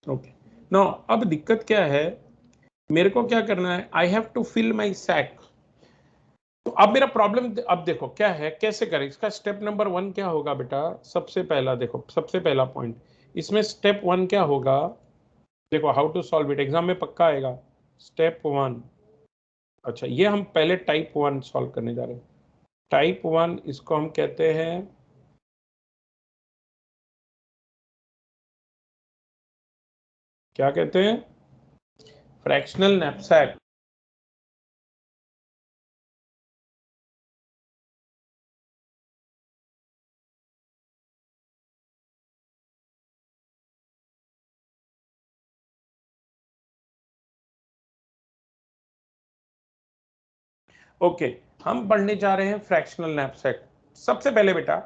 Okay no, अब दिक्कत क्या है, मेरे को क्या करना है, I have to fill my sack. तो अब मेरा प्रॉब्लम, अब देखो क्या है, कैसे करें इसका। स्टेप नंबर 1 क्या होगा बेटा, सबसे पहला देखो, सबसे पहला पॉइंट इसमें स्टेप 1 क्या होगा, देखो how to solve it, exam में पक्का आएगा। स्टेप 1, अच्छा ये हम पहले टाइप 1 सॉल्व करने जा रहे हैं। टाइप 1 इसको हम कहते हैं, क्या कहते हैं, फ्रैक्शनल नैपसैक। ओके, हम पढ़ने जा रहे हैं फ्रैक्शनल नैपसैक। सबसे पहले बेटा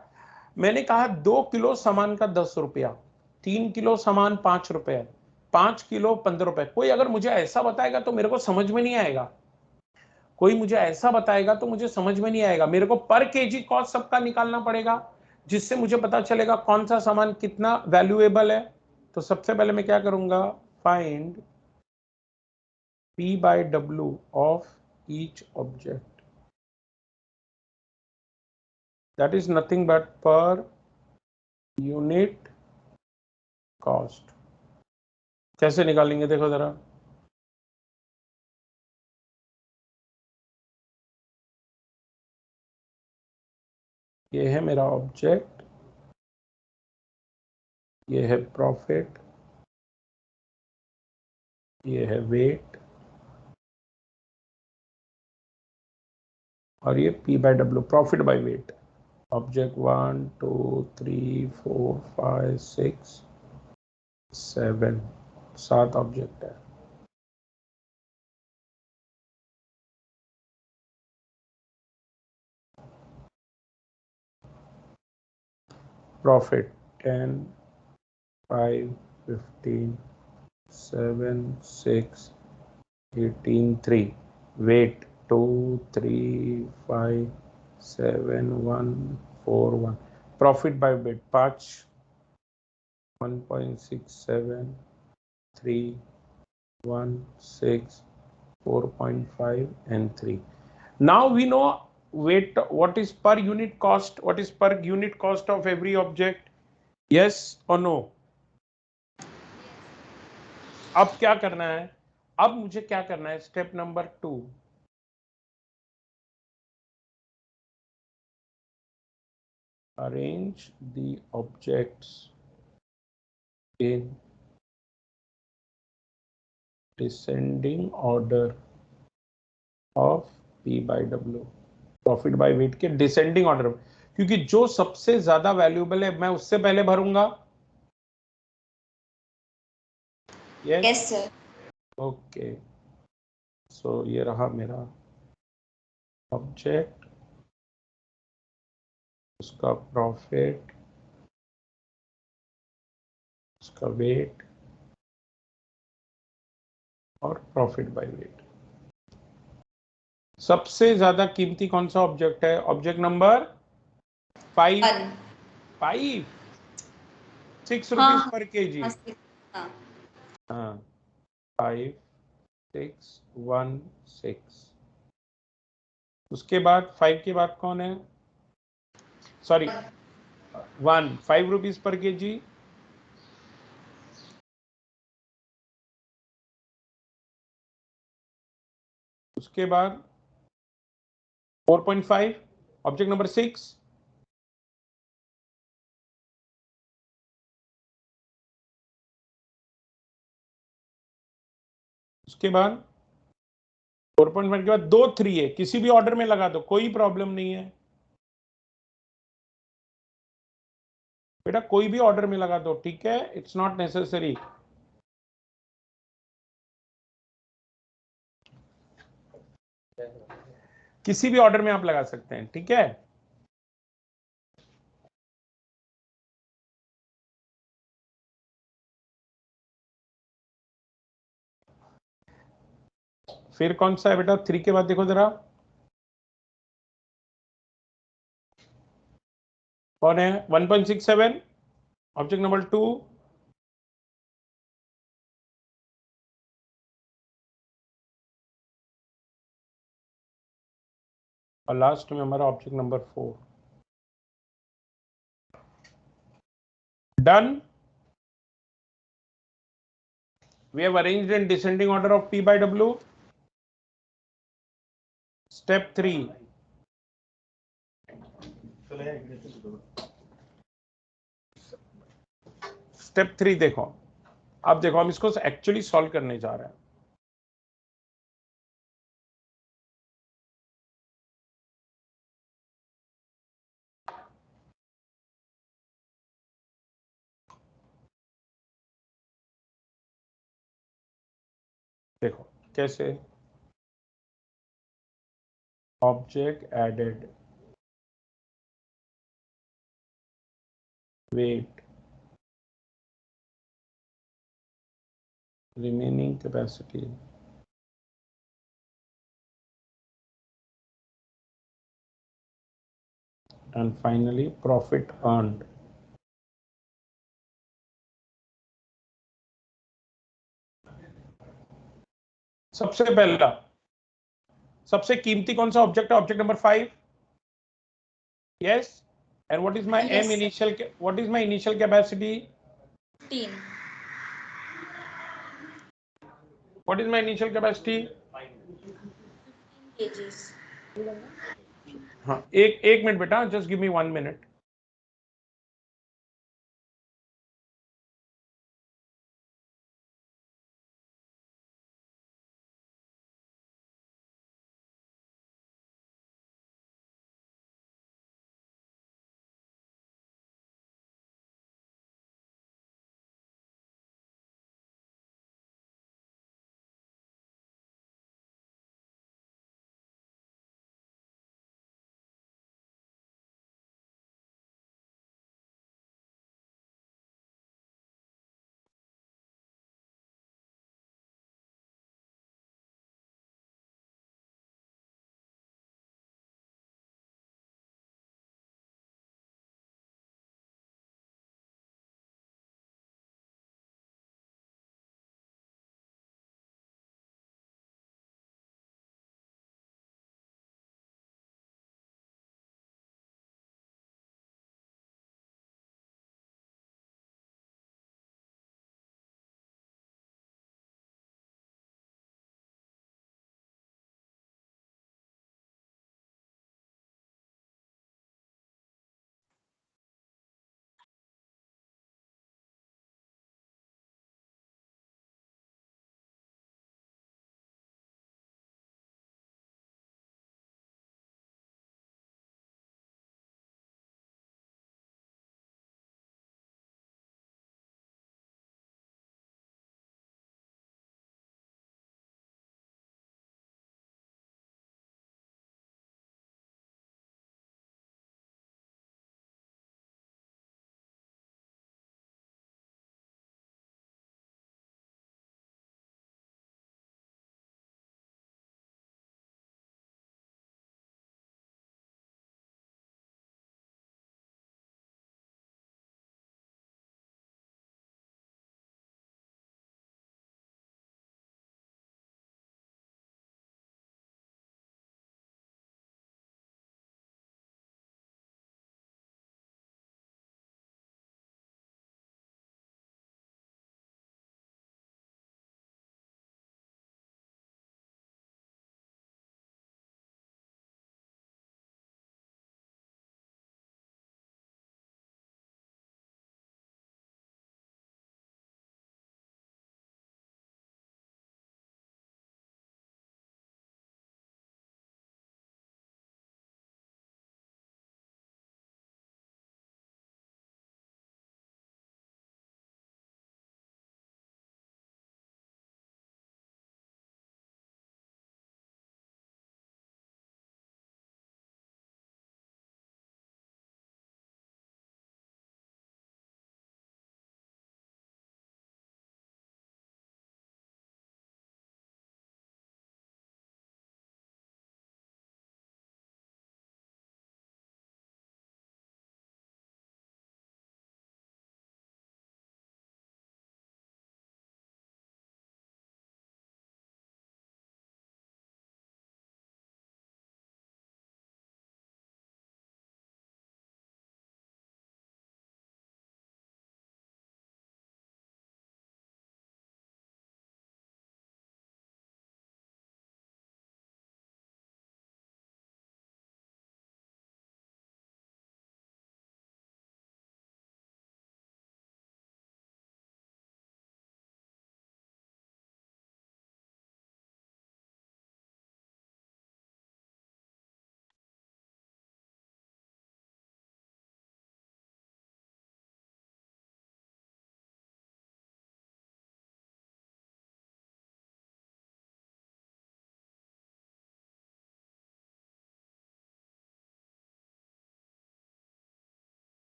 मैंने कहा 2 किलो सामान का 10 रुपया, 3 किलो सामान 5 रुपए, 5 किलो 15 रुपए। कोई अगर मुझे ऐसा बताएगा तो मेरे को समझ में नहीं आएगा, कोई मुझे ऐसा बताएगा तो मुझे समझ में नहीं आएगा। मेरे को पर केजी कॉस्ट सबका निकालना पड़ेगा, जिससे मुझे पता चलेगा कौन सा सामान कितना वैल्यूएबल है। तो सबसे पहले मैं क्या करूंगा, find P/W of each object, that is nothing but per unit cost। कैसे निकालेंगे देखो जरा, ये है मेरा ऑब्जेक्ट, ये है प्रॉफिट, ये है वेट, और ये P/W, profit by weight. Object 1 2 3 4 5 6 7, 7 object है। Profit 10 5 15 7 6 18 3, weight 2 3 5 7 1 4 1, profit by weight 5 1.67 3 1 6 4.5 and 3. Now we know weight, what is per unit cost, what is per unit cost of every object, yes or no? अब क्या करना है, अब मुझे क्या करना है, step number 2, arrange the objects in descending order of P/W, profit by weight के डिसेंडिंग ऑर्डर, क्योंकि जो सबसे ज्यादा वैल्यूएबल है मैं उससे पहले भरूंगा। Yes sir. ओके, सो ये रहा मेरा ऑब्जेक्ट, उसका प्रॉफिट, उसका वेट और प्रॉफिट बाय वेट। सबसे ज्यादा कीमती कौन सा ऑब्जेक्ट है, object number 5, 5 6 rupees per KG, हाँ 5 6 1 6। उसके बाद 5 के बाद कौन है, सॉरी 1, 5 रुपीज पर केजी, उसके बाद 4.5, ऑब्जेक्ट नंबर 6, उसके बाद 4.5 के बाद 2 3 है, किसी भी ऑर्डर में लगा दो कोई प्रॉब्लम नहीं है बेटा, कोई भी ऑर्डर में लगा दो, ठीक है, इट्स नॉट नेसेसरी। किसी भी ऑर्डर में आप लगा सकते हैं, ठीक है। फिर कौन सा है बेटा, 3 के बाद देखो जरा, कौन है 1.67, ऑब्जेक्ट नंबर 2, और लास्ट में हमारा object number 4 done. We have arranged in descending order of P by W. Step 3. Step 3 देखो. अब देखो हम इसको एक्चुअली सॉल्व करने जा रहे हैं. देखो कैसे. Object added, weight, remaining capacity, and finally profit earned. सबसे पहला सबसे कीमती कौन सा ऑब्जेक्ट है? Object number 5. Yes. And what is my Yes, am sir. Initial, what is my initial capacity? 15 what is my initial capacity? kgs. हाँ, एक minute बेटा, just give me 1 minute.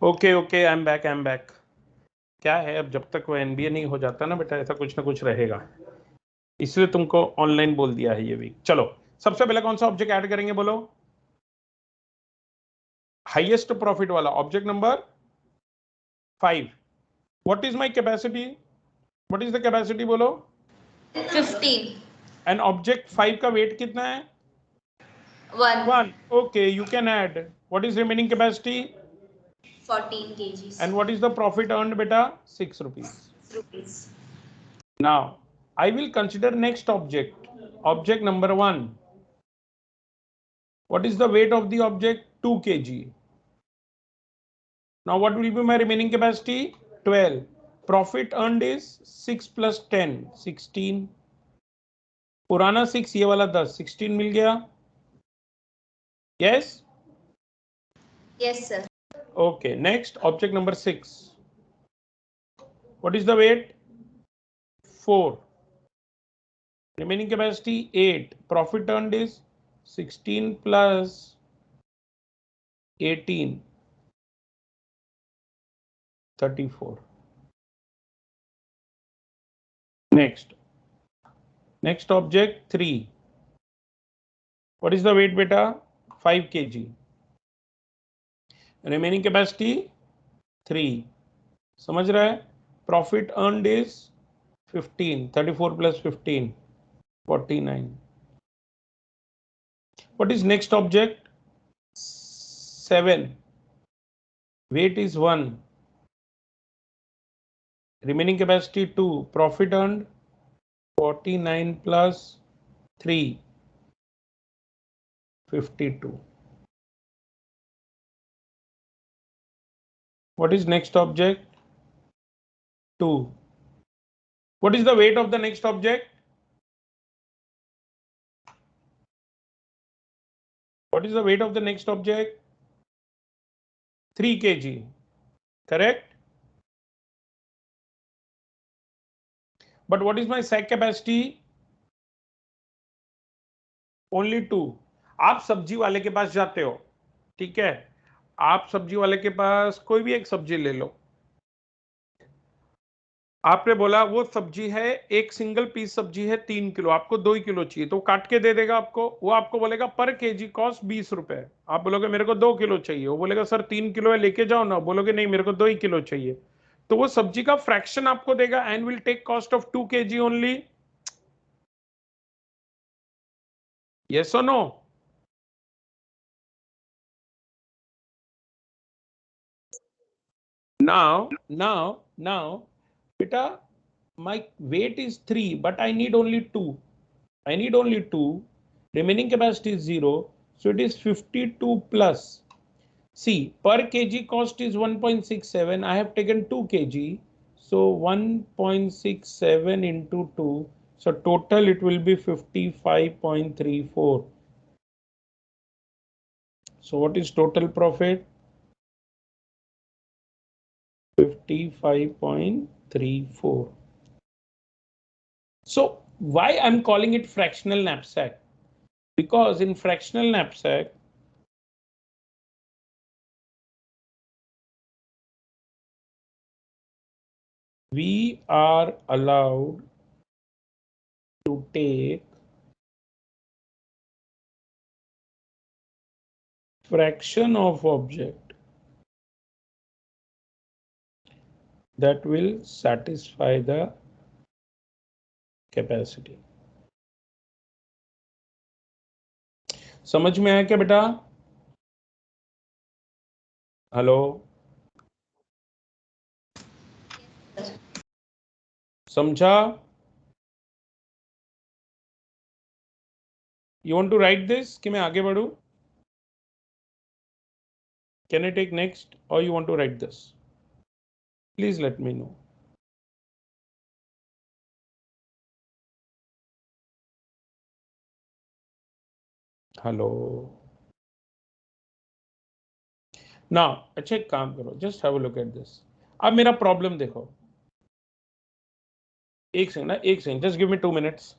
Okay okay, I am back. क्या है, अब जब तक वो NBA नहीं हो जाता ना बेटा, ऐसा कुछ ना कुछ रहेगा, इसलिए तुमको ऑनलाइन बोल दिया है ये वीक। चलो, सबसे पहले कौन सा ऑब्जेक्ट ऐड करेंगे बोलो? हाईएस्ट प्रॉफिट वाला object number 5। What is my capacity? What is the capacity बोलो? 15. एंड ऑब्जेक्ट 5 का वेट कितना है? 1. 1। Okay, you can add. What is remaining capacity? 14 kgs. And what is the profit earned बेटा? 6 rupees. Rupees. Now I will consider next object, object number 1. What is the weight of the object? 2 kg. Now what will be my remaining capacity? 12. Profit earned is 6 plus 10, 16. पुराना 6, ये वाला 10, 16 मिल गया। Yes? Yes, sir. Okay, next object number 6. What is the weight? 4. Remaining capacity 8. Profit earned is 16 plus 18, 34. Next object 3. What is the weight beta? 5 kg. Remaining capacity 3. समझ रहा है? Profit earned is 15. 34 plus 15, 49. What is next object? 7. Weight is 1. Remaining capacity 2. Profit earned 49 plus 3, 52. What is next object? 2. What is the weight of the next object? What is the weight of the next object? 3 kg. Correct? But what is my sack capacity? Only 2. आप सब्जी वाले के पास जाते हो, ठीक है? आप सब्जी वाले के पास कोई भी एक सब्जी ले लो। आपने बोला वो सब्जी है, एक सिंगल पीस सब्जी है 3 किलो, आपको 2 किलो चाहिए, तो काट के दे देगा आपको। वो आपको बोलेगा पर केजी कॉस्ट 20 रुपए। आप बोलोगे मेरे को 2 किलो चाहिए, वो बोलेगा सर 3 किलो है लेके जाओ ना, बोलोगे नहीं मेरे को 2 ही किलो चाहिए, तो वो सब्जी का फ्रैक्शन आपको देगा and will take cost of 2 kg only. Yes और no? Now, beta, my weight is 3, but I need only 2. I need only 2. Remaining capacity is 0. So it is 52 plus. See, per kg cost is 1.67. I have taken 2 kg. So 1.67 into 2. So total it will be 55.34. So what is total profit? 55.34. So why I'm calling it fractional knapsack? Because in fractional knapsack, we are allowed to take fraction of object that will satisfy the capacity. समझ में आया क्या बेटा? Hello, समझा? You want to write this कि मैं आगे बढ़ूं? Can I take next or you want to write this? Please let me know. Hello ना, अच्छा एक काम करो, just have a look at this. अब मेरा प्रॉब्लम देखो, एक सेकंड ना, एक second, just give me 2 minutes।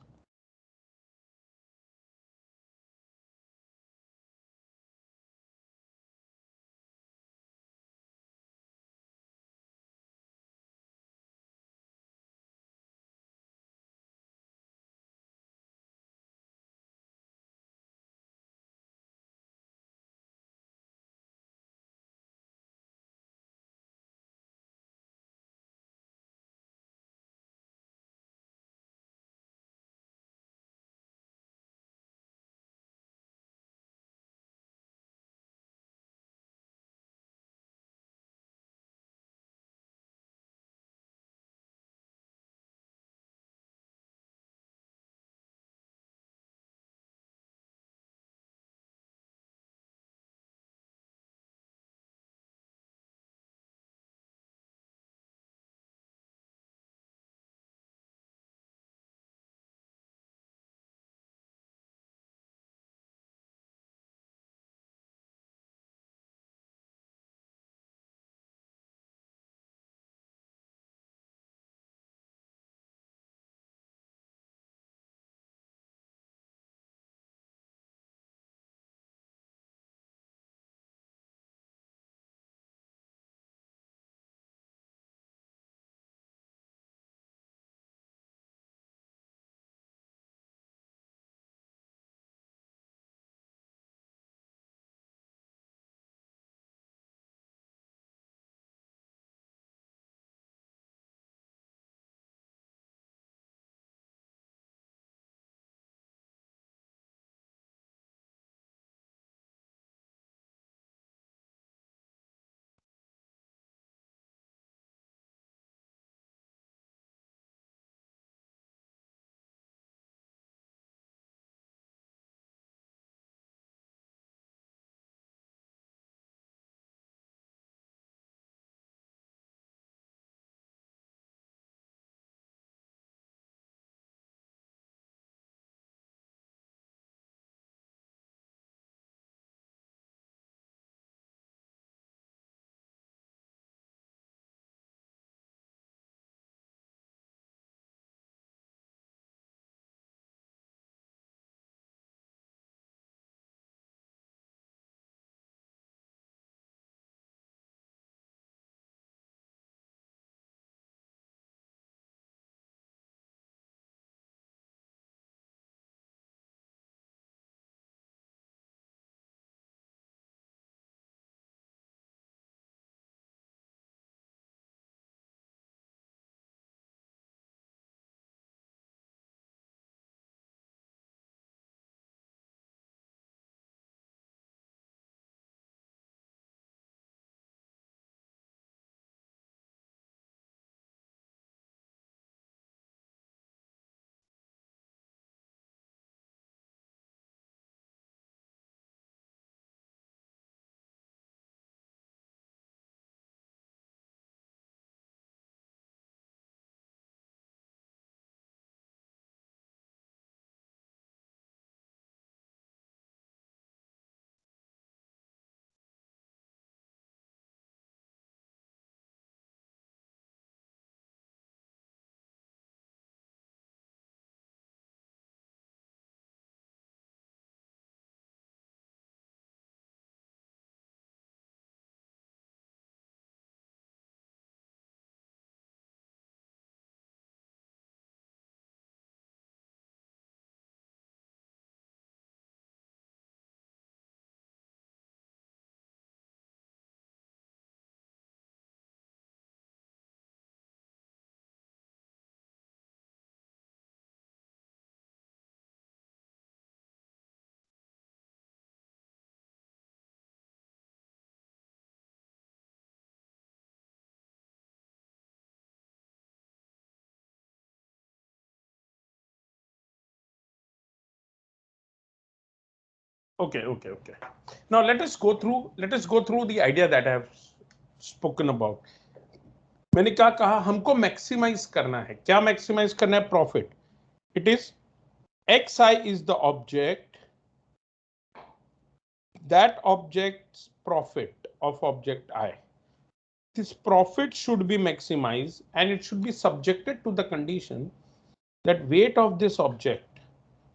Okay. Now let us go through the idea that I have spoken about. मैंने क्या कहा, हमको मैक्सिमाइज करना है. क्या मैक्सिमाइज करना है? Profit. It is xi is the object, that object's profit of object I. This profit should be maximized and it should be subjected to the condition that weight of this object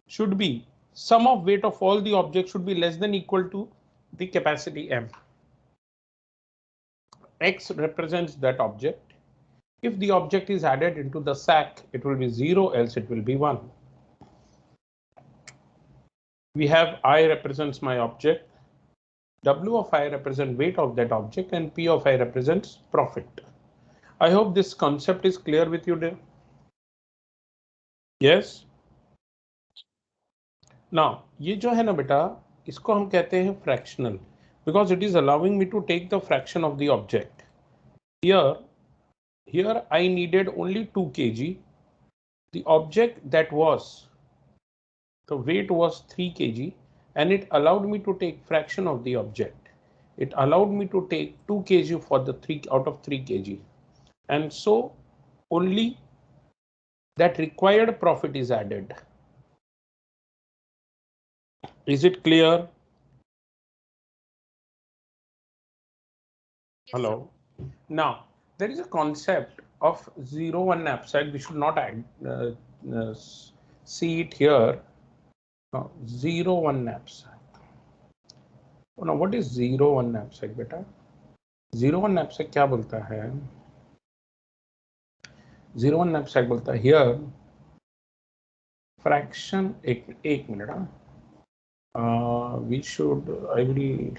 should be, sum of weight of all the objects should be less than equal to the capacity M. X represents that object. If the object is added into the sack, it will be 0, else it will be 1. We have I represents my object, W of I represents weight of that object, and P of I represents profit. I hope this concept is clear with you there. Yes. Now, ये जो है ना बेटा, इसको हम कहते हैं fractional, because it is allowing me to take the fraction of the object. Here I needed only 2 kg. The object that was, the weight was 3 kg, and it allowed me to take fraction of the object. It allowed me to take 2 kg for the 3 out of 3 kg, and so only that required profit is added. Is it clear? Hello. Now there is a concept of 0-1 knapsack. We should not see it here. Now 0-1 knapsack. Oh, now what is 0-1 knapsack beta? 0-1 knapsack क्या बोलता है? 0-1 knapsack बोलता है here fraction. एक minute. We should, I will.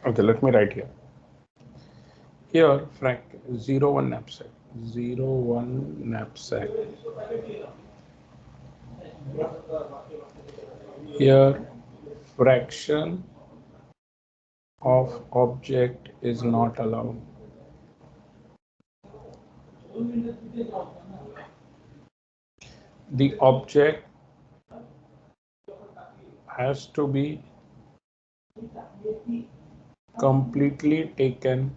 Okay, let me write here. Here, 0-1 knapsack. 0-1 knapsack. Here, fraction of object is not allowed. The object has to be completely taken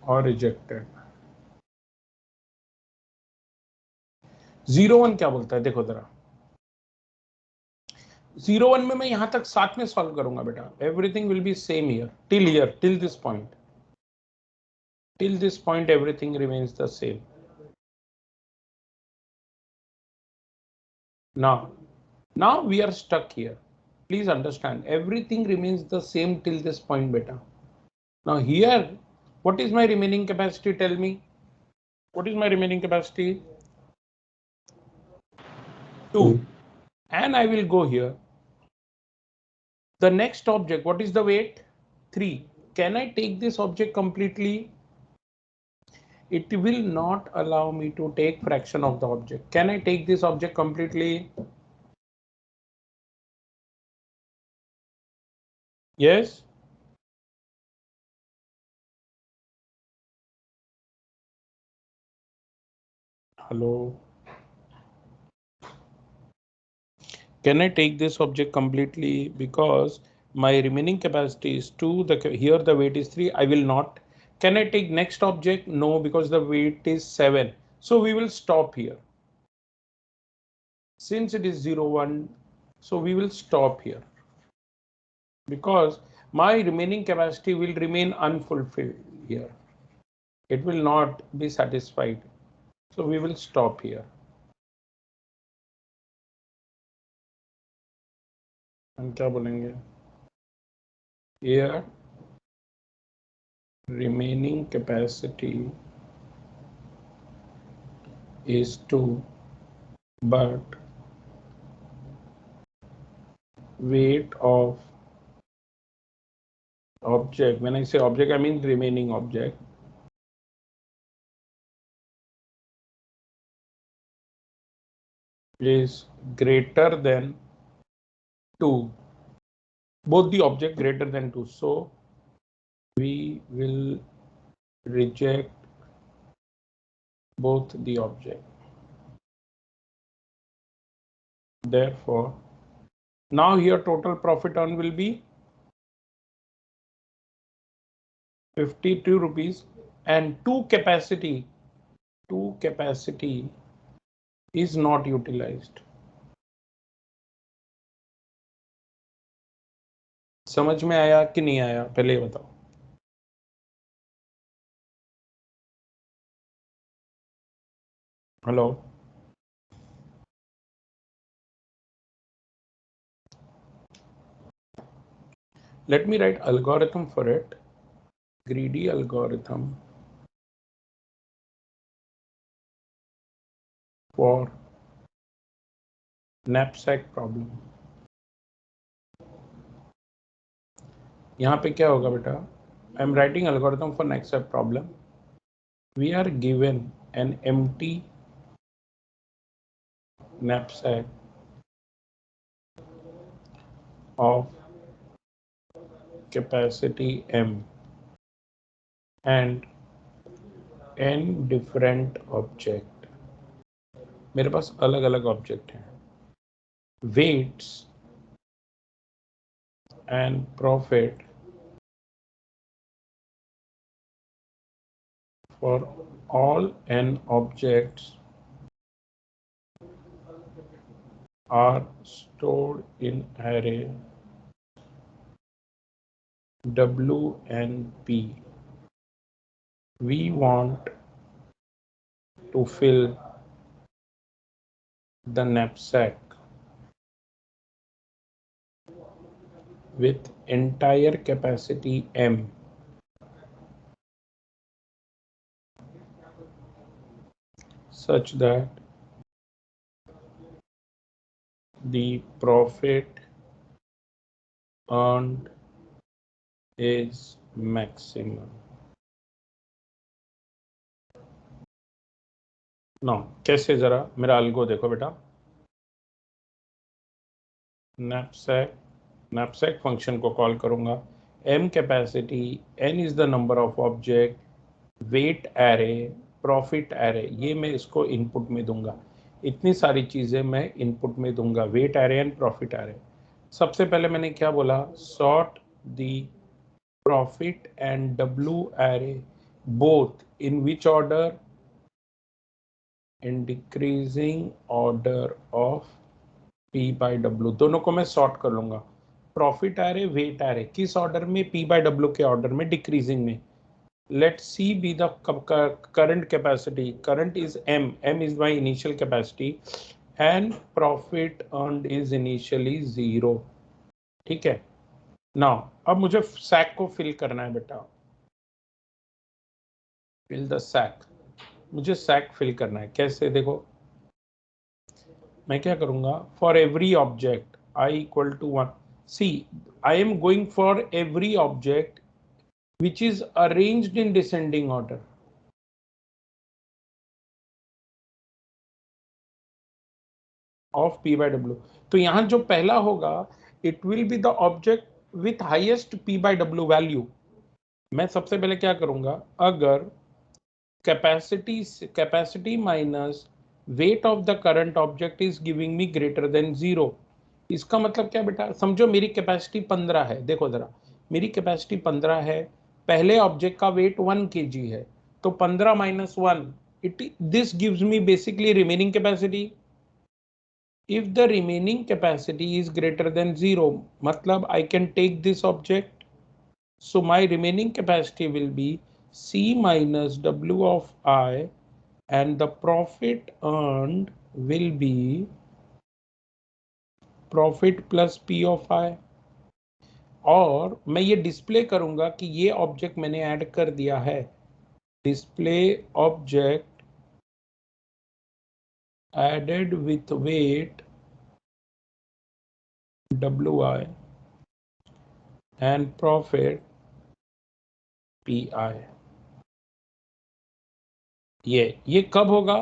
or rejected. 0-1 क्या बोलता है? देखो जरा. 0-1 में मैं यहां तक साथ में सॉल्व करूंगा बेटा. Everything will be same here till this point. Till this point, everything remains the same. Now we are stuck here. Please understand, everything remains the same till this point beta. Now here, what is my remaining capacity? Tell me. What is my remaining capacity? 2. And I will go here. The next object, what is the weight? 3. Can I take this object completely? It will not allow me to take fraction of the object. Can I take this object completely? Yes. Hello. Can I take this object completely? Because my remaining capacity is 2. Here the weight is 3. I will not. Can I take next object? No, because the weight is 7. So we will stop here. Since it is 0-1, so we will stop here. Because my remaining capacity will remain unfulfilled here. It will not be satisfied. So we will stop here. हम क्या बोलेंगे? Here remaining capacity is 2, but weight of object, when I say object I mean remaining object, is greater than 2, both the object greater than 2, so we will reject both the object. Therefore, now here total profit earned will be 52 rupees, and 2 capacity is not utilized. समझ में आया कि नहीं आया, पहले ये बताओ. Hello, let me write algorithm for it. Greedy algorithm for knapsack problem. यहाँ पे क्या होगा बेटा? I am writing algorithm for knapsack problem. We are given an empty knapsack of capacity M and n different object. मेरे पास अलग अलग object हैं. Weights and profit for all n objects are stored in array W and P. We want to fill the knapsack with entire capacity M such that the profit earned is maximum. Now, कैसे, जरा मेरा अलगो देखो बेटा. knapsack function को call करूंगा. M capacity, N is the number of object, weight array, profit array, ये मैं इसको इनपुट में दूंगा. इतनी सारी चीजें मैं इनपुट में दूंगा, weight array and profit array. सबसे पहले मैंने क्या बोला? Sort the profit and W array both in which order? In decreasing order of P by W. दोनों को मैं सॉर्ट कर लूंगा. प्रॉफिट एरे, वेट एरे, किस ऑर्डर में? P बाई W के ऑर्डर में, डिक्रीजिंग में. Let C be the current capacity. Current is M. M is my initial capacity, and profit earned is initially 0. ठीक है. Now, अब मुझे सैक को फिल करना है बेटा. Fill the sack. मुझे सैक फिल करना है. कैसे? देखो, मैं क्या करूंगा? For every object I equal to 1. See, I am going for every object which is arranged in descending order. Of P by W. तो यहां जो पहला होगा, it will be the object with highest P by W value. मैं सबसे पहले क्या करूंगा? अगर capacity minus weight of the current object is giving me greater than 0, इसका मतलब क्या बेटा? समझो मेरी कैपेसिटी 15 है. देखो जरा, मेरी कैपेसिटी 15 है, पहले ऑब्जेक्ट का वेट 1 kg है, तो 15 minus 1, this gives me basically remaining capacity. If the remaining capacity is greater than 0, matlab I can take this object. So my remaining capacity will be C minus W of I, and the profit earned will be profit plus P of I. और मैं ये display करूंगा कि ये object मैंने add कर दिया है. Display object added with weight WI and profit PI. ये कब होगा?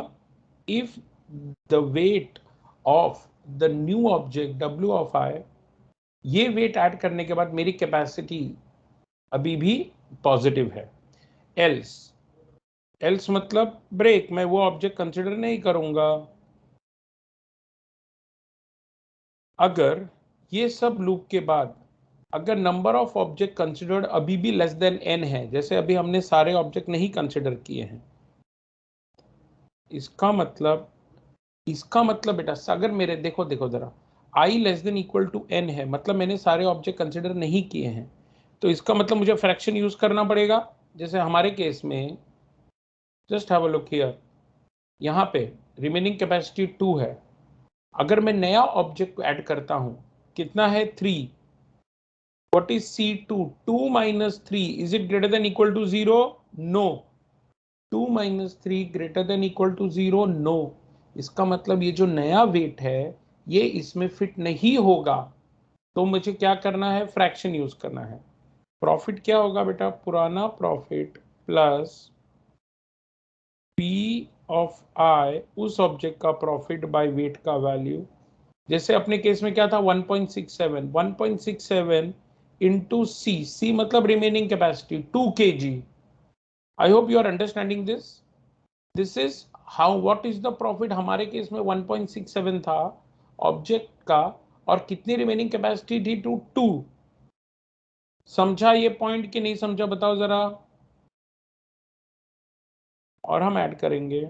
If the weight of the new object W of I, ये वेट ऐड करने के बाद मेरी कैपेसिटी अभी भी पॉजिटिव है। एल्स मतलब ब्रेक, मैं वो ऑब्जेक्ट कंसिडर नहीं करूंगा। अगर ये सब लूप के बाद अगर नंबर ऑफ ऑब्जेक्ट कंसिडर्ड अभी भी लेस देन n है, जैसे अभी हमने सारे ऑब्जेक्ट नहीं कंसिडर किए हैं, इसका मतलब बेटा अगर मेरे देखो जरा I less than equal to n है, मतलब मैंने सारे ऑब्जेक्ट कंसिडर नहीं किए हैं, तो इसका मतलब मुझे फ्रैक्शन यूज करना पड़ेगा। जैसे हमारे केस में just have a look here, यहाँ पे रिमेनिंग कैपेसिटी 2 है, अगर मैं नया ऑब्जेक्ट ऐड करता हूं, कितना है 3, what is C2? 2 minus 3, is it greater than equal to 0? No. 2 minus 3 greater than equal to 0? No. इसका मतलब ये जो नया वेट है ये इसमें फिट नहीं होगा, तो मुझे क्या करना है, फ्रैक्शन यूज करना है। प्रॉफिट क्या होगा बेटा, पुराना profit plus P of I उस ऑब्जेक्ट का प्रॉफिट बाय वेट का वैल्यू। जैसे अपने केस में क्या था 1.67 इंटू सी मतलब remaining capacity 2 kg। I hope you are understanding this. This is how what is the profit, हमारे केस में 1.67 था ऑब्जेक्ट का, और कितनी रिमेनिंग कैपेसिटी थी 2। समझा ये पॉइंट कि नहीं समझा, बताओ जरा। और हम ऐड करेंगे,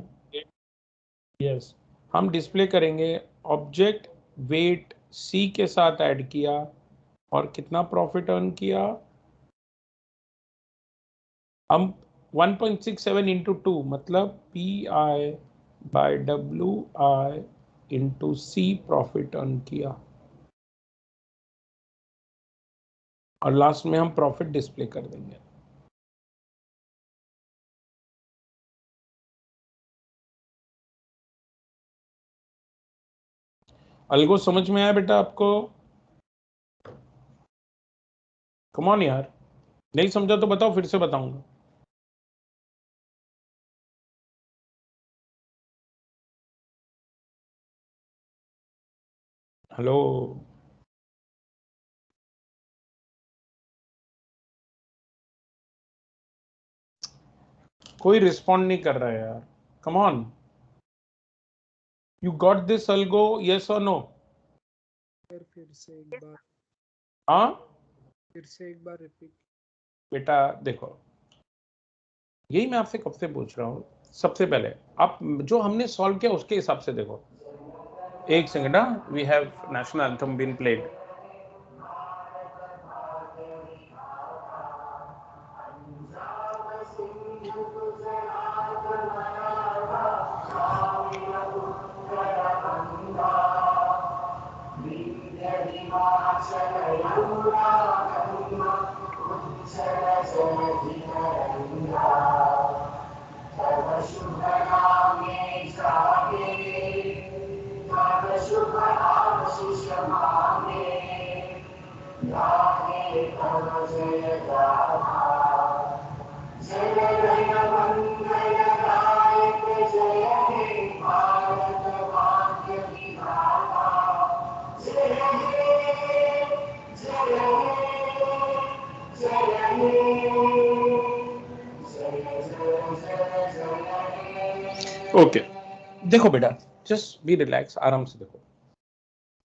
यस हम डिस्प्ले करेंगे ऑब्जेक्ट वेट सी के साथ ऐड किया और कितना प्रॉफिट अर्न किया हम 1.67 इंटू 2 मतलब P I by W I into C profit earn किया, और लास्ट में हम प्रॉफिट डिस्प्ले कर देंगे। अलगो समझ में आया बेटा आपको? कम ऑन यार, नहीं समझा तो बताओ, फिर से बताऊंगा। हेलो, कोई रिस्पॉन्ड नहीं कर रहा है यार, come on. You got this algo, yes और नो? फिर से एक बार, हाँ फिर से एक बार रिपीट। बेटा देखो, यही मैं आपसे कब से पूछ रहा हूँ। सबसे पहले आप जो हमने सॉल्व किया उसके हिसाब से देखो। एक second, we have national anthem been played. Okay देखो बेटा, जस्ट बी रिलैक्स, आराम से देखो।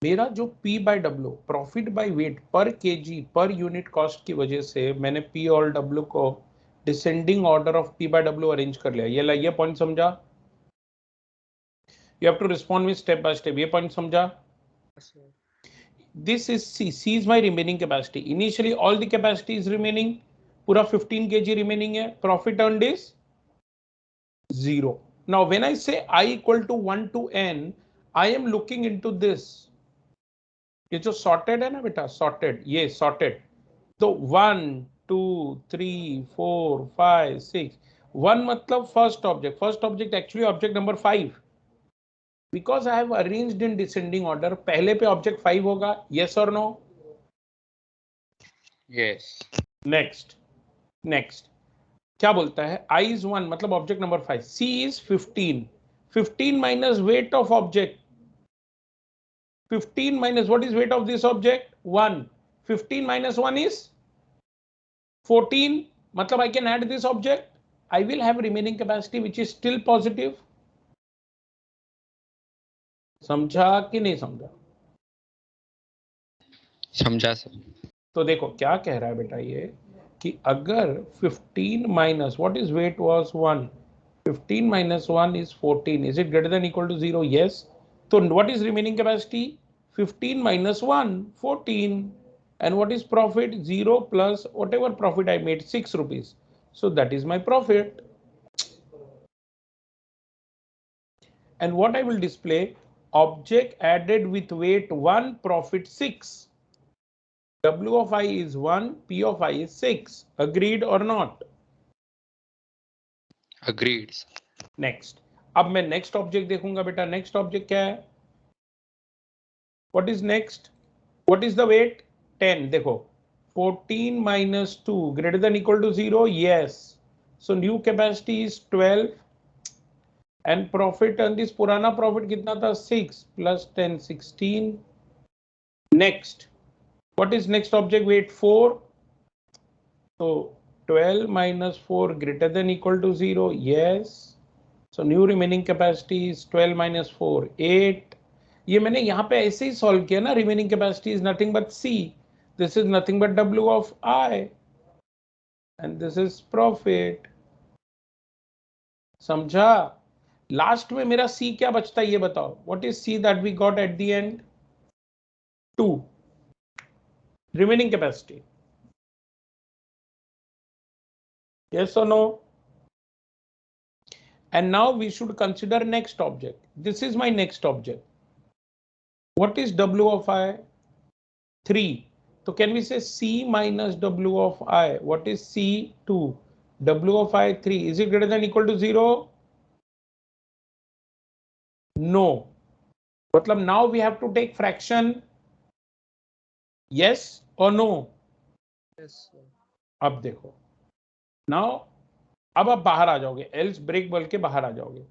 मेरा जो P by W profit by weight पर केजी पर यूनिट कॉस्ट की वजह से मैंने P और W को descending order of P by W arrange कर लिया। ये पॉइंट समझा? You have to respond with step by step. ये पॉइंट समझा? This is C is my remaining capacity. Initially all the capacity is remaining, पूरा 15 kg remaining है, profit earned is 0. Now when I say I equal to 1 to n, I am looking into this, ये जो sorted है ना बेटा, sorted, ये sorted, तो 1 2 3 4 5 6, 1 मतलब first object actually object number 5, because I have arranged in descending order, पहले पे object 5 होगा, yes or no? Yes. Next क्या बोलता है, I is 1 मतलब object number 5, C is 15 minus weight of object 15 minus what is weight of this object? 1. 15 minus 1 is 14. Matlab I can add this object. I will have remaining capacity which is still positive. समझा कि नहीं समझा? समझा sir. तो देखो क्या कह रहा है बेटा ये कि अगर 15 minus what is weight was 1, 15 minus 1 is 14. Is it greater than equal to 0? Yes. So what is remaining capacity? 15 minus 1, 14. And what is profit? 0 plus whatever profit I made, 6 rupees. So that is my profit. And what I will display? Object added with weight 1, profit 6. W of I is 1, P of I is 6. Agreed or not? Agreed. Next. अब मैं next object देखूंगा बेटा. Next object क्या है? What is next? What is the weight? 10. देखो 14 minus 2 greater than equal to 0? Yes. So new capacity is 12. And profit on this पुराना profit कितना था? 6 plus 10, 16. Next. What is next object weight? 4. So 12 minus 4 greater than equal to 0? Yes. So new remaining capacity is 12 minus 4, 8. ये मैंने यहाँ पे ऐसे ही solve किया ना. Remaining capacity is nothing but C. This is nothing but W of I. And this is profit. समझा? Last में मेरा C क्या बचता है ये बताओ. What is C that we got at the end? 2. Remaining capacity. Yes or no? And now we should consider next object. This is my next object. What is W of I? 3. So can we say C minus W of I? What is C? 2. W of I 3. Is it greater than equal to 0? No. Matlab now we have to take fraction. Yes or no? Yes, sir. अब देखो. Now अब आप बाहर आ जाओगे. Else break बोल के बाहर आ जाओगे.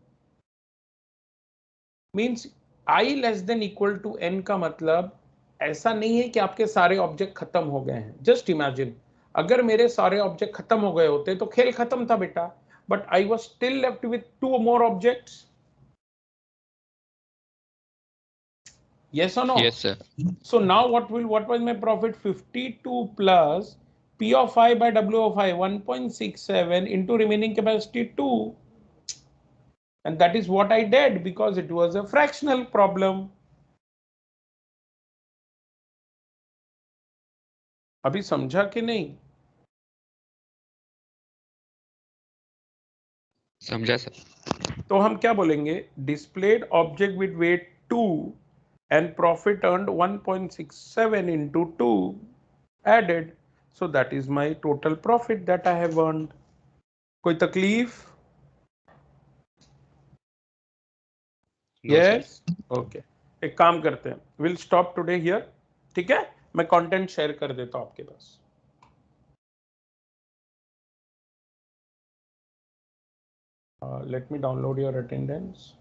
Means I less than equal to n का मतलब ऐसा नहीं है कि आपके सारे ऑब्जेक्ट खत्म हो गए हैं. जस्ट इमेजिन अगर मेरे सारे ऑब्जेक्ट खत्म हो गए होते तो खेल खत्म था बेटा. But I was still left with 2 more objects. Yes or no? Yes, sir. So now what was my profit? 52 plus P of I by W of I 1.67 into remaining capacity 2. And that is what I did because it was a fractional problem. अभी समझा कि नहीं? समझा sir. तो हम क्या बोलेंगे? Displayed object with weight 2 and profit earned 1.67 into 2 added. So that is my total profit that I have earned. कोई तकलीफ? No, Yes? Okay. एक काम करते हैं. We'll stop today here. ठीक है? मैं कंटेंट शेयर कर देता हूं आपके पास. Let me download your attendance.